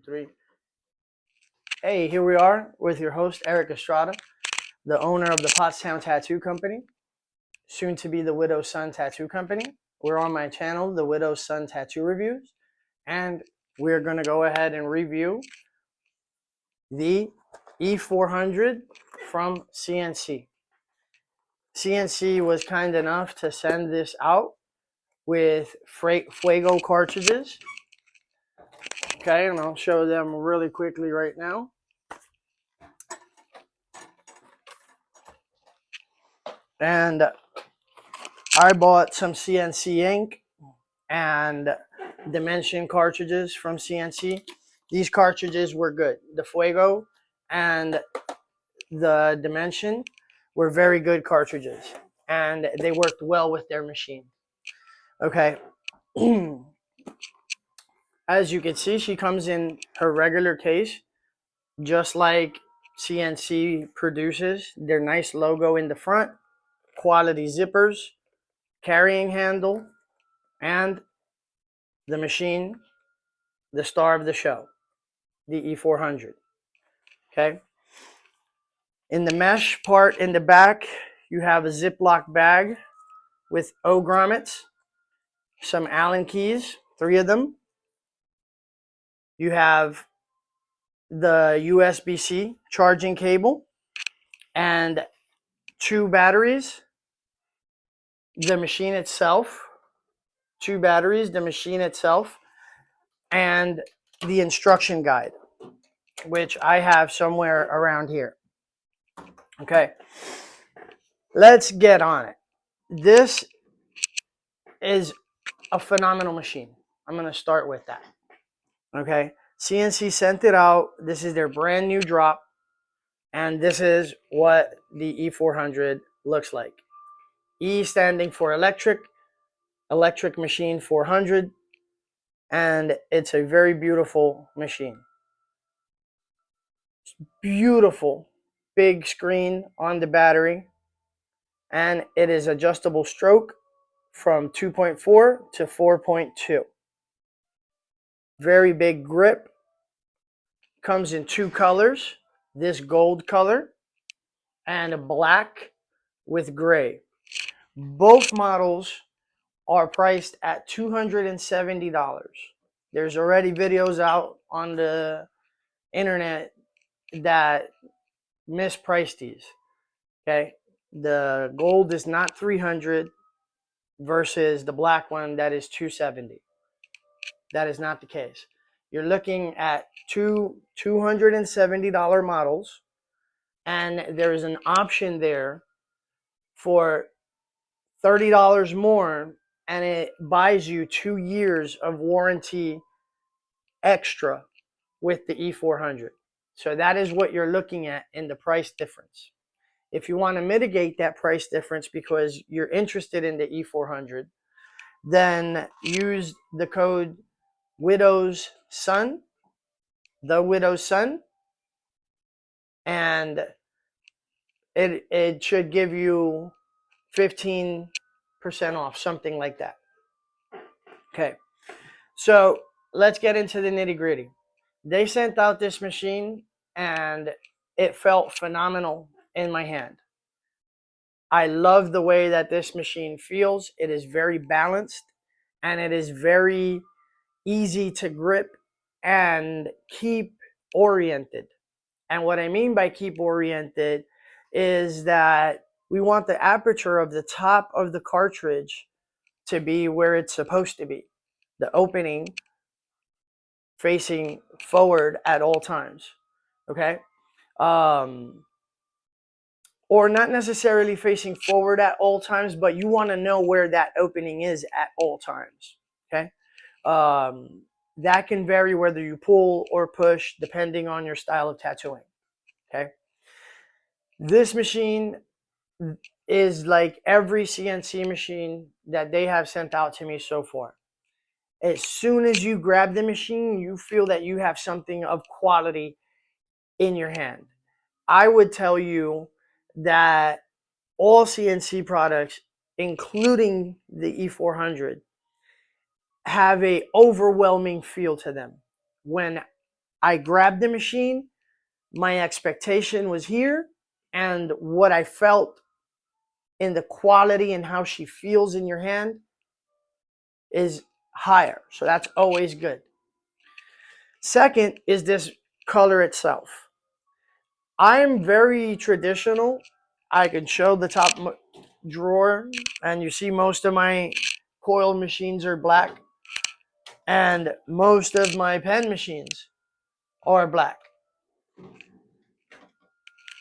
3. Hey, here we are with your host, Eric Estrada, the owner of the Pottstown Tattoo Company, soon to be the Widow's Son Tattoo Company. We're on my channel, the Widow's Son Tattoo Reviews, and we're going to go ahead and review the E400 from CNC. CNC was kind enough to send this out with Fuego cartridges. Okay, and I'll show them really quickly right now. And I bought some CNC ink and dimension cartridges from CNC. These cartridges were good. The Fuego and the dimension were very good cartridges, and they worked well with their machine. Okay. As you can see, she comes in her regular case, just like CNC produces. Their nice logo in the front, quality zippers, carrying handle, and the machine, the star of the show, the E400. Okay. In the mesh part in the back, you have a Ziploc bag with O grommets, some Allen keys, 3 of them. You have the USB-C charging cable and 2 batteries. The machine itself, 2 batteries, the machine itself, and the instruction guide, which I have somewhere around here. Okay, let's get on it. This is a phenomenal machine. I'm going to start with that. Okay, CNC sent it out. This is their brand new drop, and this is what the E400 looks like. E standing for electric machine 400, and it's a very beautiful machine. Beautiful big screen on the battery, and it is adjustable stroke from 2.4 to 4.2. Very big grip. Comes in 2 colors, this gold color and a black with gray. Both models are priced at $270. There's already videos out on the internet that mispriced these. Okay, the gold is not $300 versus the black one that is $270. That is not the case. You're looking at two $270 models, and there is an option there for $30 more, and it buys you 2 years of warranty extra with the E400. So that is what you're looking at in the price difference. If you want to mitigate that price difference because you're interested in the E400, then use the code Widow's Son, the Widow's Son, and it should give you 15% off, something like that. Okay, so let's get into the nitty-gritty. They sent out this machine, and it felt phenomenal in my hand. I love the way that this machine feels. It is very balanced, and it is very easy to grip and keep oriented. And what I mean by keep oriented is that we want the aperture of the top of the cartridge to be where it's supposed to be. The opening facing forward at all times. Okay? Or not necessarily facing forward at all times, but you want to know where that opening is at all times. Okay? That can vary whether you pull or push depending on your style of tattooing. Okay? This machine is like every CNC machine that they have sent out to me so far. As soon as you grab the machine, you feel that you have something of quality in your hand. I would tell you that all CNC products, including the E400, have a overwhelming feel to them when I grabbed the machine, my expectation was here, and what I felt in the quality and how she feels in your hand is higher. So that's always good. Second is this color itself. I'm very traditional. I can show the top drawer, and you see most of my coil machines are black, and most of my pen machines are black.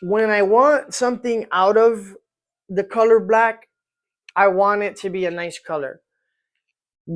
When I want something out of the color black, I want it to be a nice color.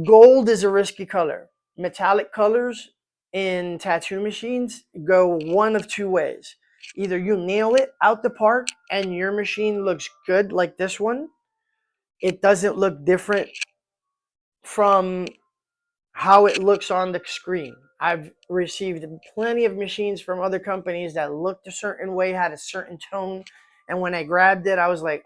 Gold is a risky color. Metallic colors in tattoo machines go one of two ways. Either you nail it out the park and your machine looks good like this one. It doesn't look different from how it looks on the screen. I've received plenty of machines from other companies that looked a certain way, had a certain tone, and when I grabbed it, I was like,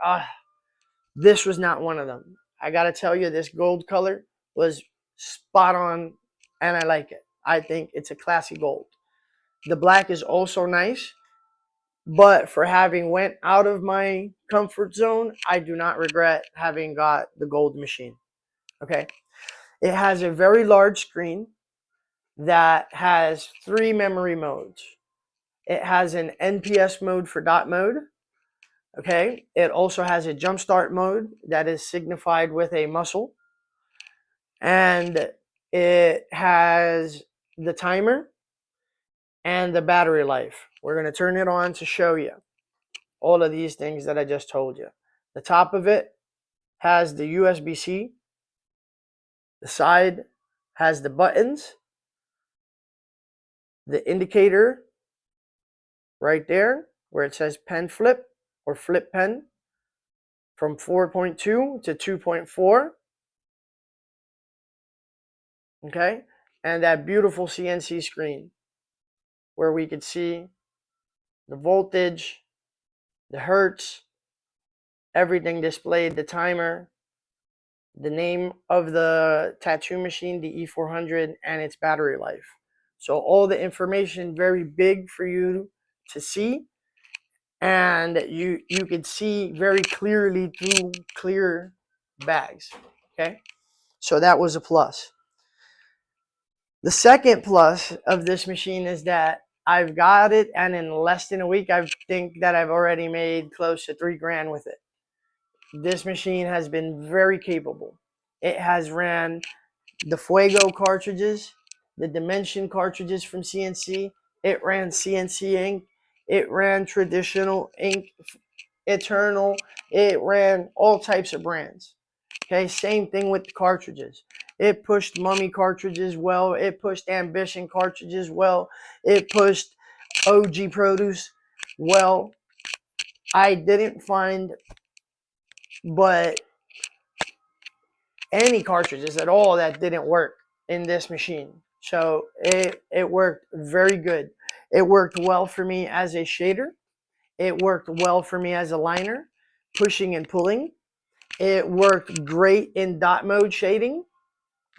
this was not one of them. I gotta tell you, this gold color was spot on, and I like it. I think it's a classy gold. The black is also nice, but for having went out of my comfort zone, I do not regret having got the gold machine. Okay. It has a very large screen that has 3 memory modes. It has an NPS mode for dot mode. Okay. It also has a jump start mode that is signified with a muscle. And it has the timer and the battery life. We're going to turn it on to show you all of these things that I just told you. The top of it has the USB-C. The side has the buttons. The indicator right there where it says pen flip or flip pen from 4.2 to 2.4. Okay. And that beautiful CNC screen where we could see the voltage, the hertz, everything displayed, the timer, the name of the tattoo machine, the E400, and its battery life. So all the information very big for you to see, and you could see very clearly through clear bags. Okay, so that was a plus. The second plus of this machine is that I've got it, and in less than a week, I think that I've already made close to $3,000 with it. This machine has been very capable. It has ran the Fuego cartridges, the Dimension cartridges from CNC. It ran CNC ink. It ran traditional ink, Eternal. It ran all types of brands. Okay, same thing with the cartridges. It pushed Mummy cartridges well. It pushed Ambition cartridges well. It pushed OG Produce well. I didn't find but any cartridges at all that didn't work in this machine. So it worked very good. It worked well for me as a shader. It worked well for me as a liner, pushing and pulling. It worked great in dot mode shading.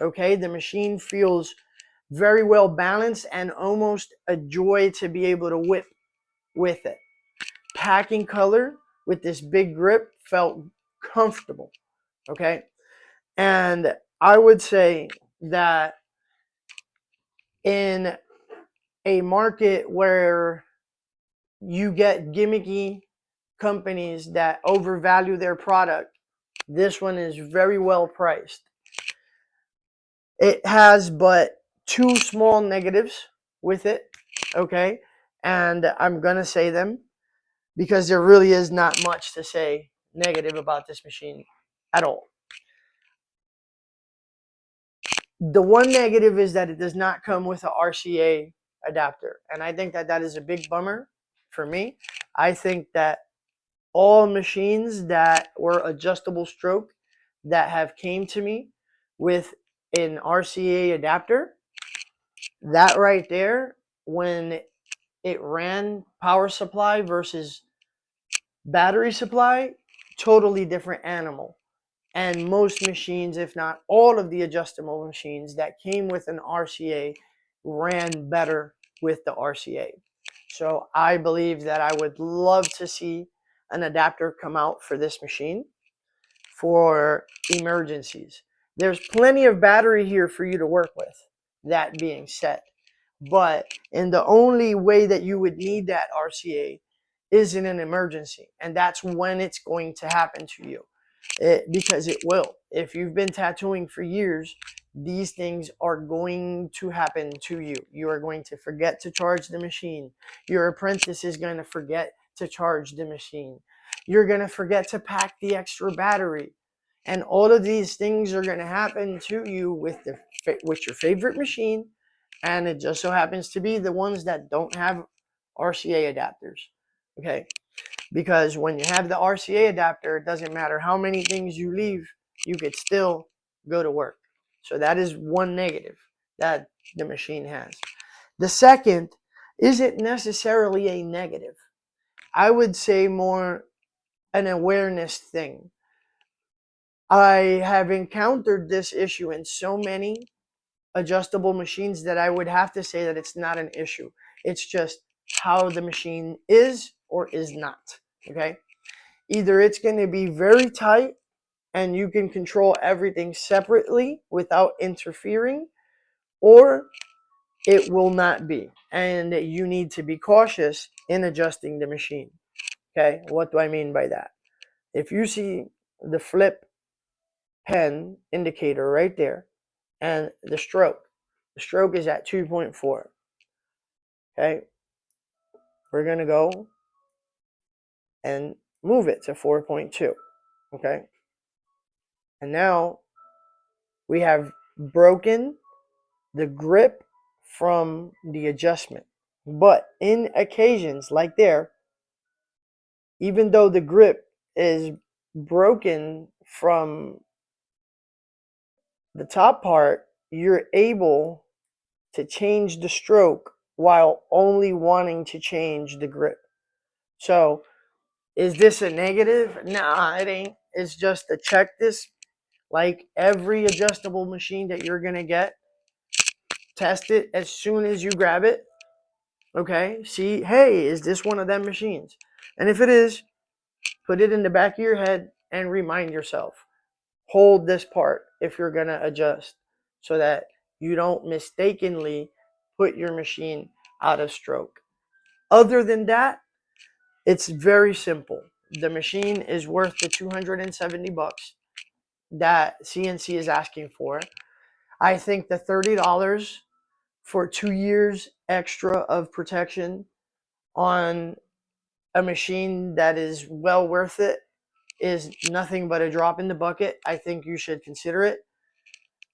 Okay, the machine feels very well balanced and almost a joy to be able to whip with it. Packing color with this big grip felt comfortable. Okay, and I would say that in a market where you get gimmicky companies that overvalue their product, this one is very well priced. It has but 2 small negatives with it, okay? And I'm going to say them because there really is not much to say negative about this machine at all. The one negative is that it does not come with an RCA adapter. And I think that that is a big bummer for me. I think that all machines that were adjustable stroke that have came to me with an RCA adapter, that right there, when it ran power supply versus battery supply, totally different animal. And most machines, if not all of the adjustable machines that came with an RCA, ran better with the RCA. So I believe that I would love to see an adapter come out for this machine for emergencies. There's plenty of battery here for you to work with, that being said. But in the only way that you would need that RCA is in an emergency. And that's when it's going to happen to you. Because it will. If you've been tattooing for years, these things are going to happen to you. You are going to forget to charge the machine. Your apprentice is going to forget to charge the machine. You're going to forget to pack the extra battery. And all of these things are going to happen to you with your favorite machine. And it just so happens to be the ones that don't have RCA adapters. Okay? Because when you have the RCA adapter, it doesn't matter how many things you leave, you could still go to work. So that is one negative that the machine has. The second isn't necessarily a negative. I would say more an awareness thing. I have encountered this issue in so many adjustable machines that I would have to say that it's not an issue. It's just how the machine is or is not. Okay? Either it's going to be very tight and you can control everything separately without interfering, or it will not be. And you need to be cautious in adjusting the machine. Okay, what do I mean by that? If you see the flip pen indicator right there and the stroke is at 2.4. Okay, we're going to go and move it to 4.2. Okay, and now we have broken the grip from the adjustment. But in occasions like there, even though the grip is broken from the top part, you're able to change the stroke while only wanting to change the grip. So is this a negative? Nah, it ain't. It's just to check this. Like every adjustable machine that you're going to get, test it as soon as you grab it. Okay, see, hey, is this one of them machines? And if it is, put it in the back of your head and remind yourself. Hold this part if you're going to adjust so that you don't mistakenly put your machine out of stroke. Other than that, it's very simple. The machine is worth the 270 bucks that CNC is asking for. I think the $30 for 2 years extra of protection on a machine that is well worth it is nothing but a drop in the bucket. I think you should consider it,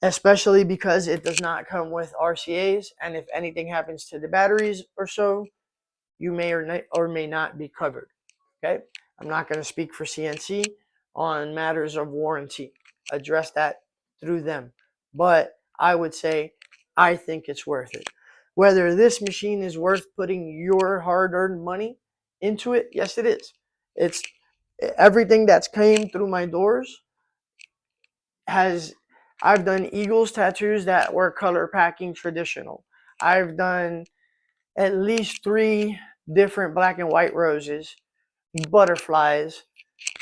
especially because it does not come with RCAs, and if anything happens to the batteries or so, you may or may not be covered. Okay, I'm not going to speak for CNC on matters of warranty. Address that through them, but I would say I think it's worth it. Whether this machine is worth putting your hard-earned money into it, yes, it is. It's everything that's came through my doors has. I've done Eagles tattoos that were color packing traditional. I've done at least 3 different black and white roses, butterflies,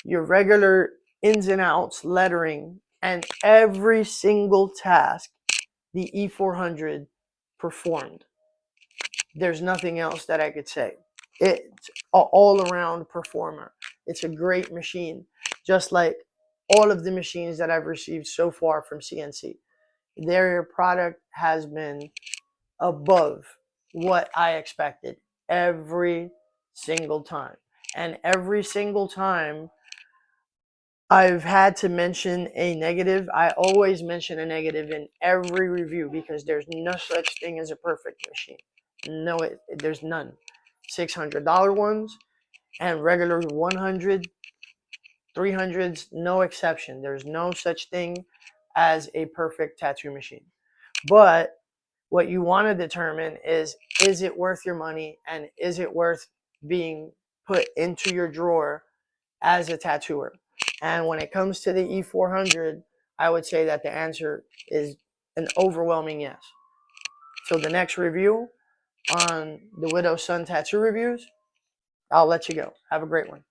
your regular ins and outs lettering, and every single task the E400 performed. There's nothing else that I could say. It's an all-around performer. It's a great machine, just like all of the machines that I've received so far from CNC. Their product has been above what I expected every single time. And every single time I've had to mention a negative, I always mention a negative in every review because there's no such thing as a perfect machine. No, there's none. $600 ones and regular 100, 300s, no exception. There's no such thing as a perfect tattoo machine. But what you want to determine is it worth your money and is it worth being put into your drawer as a tattooer? And when it comes to the E400, I would say that the answer is an overwhelming yes. Till the next review, on the Widow's Son tattoo reviews, I'll let you go. Have a great one.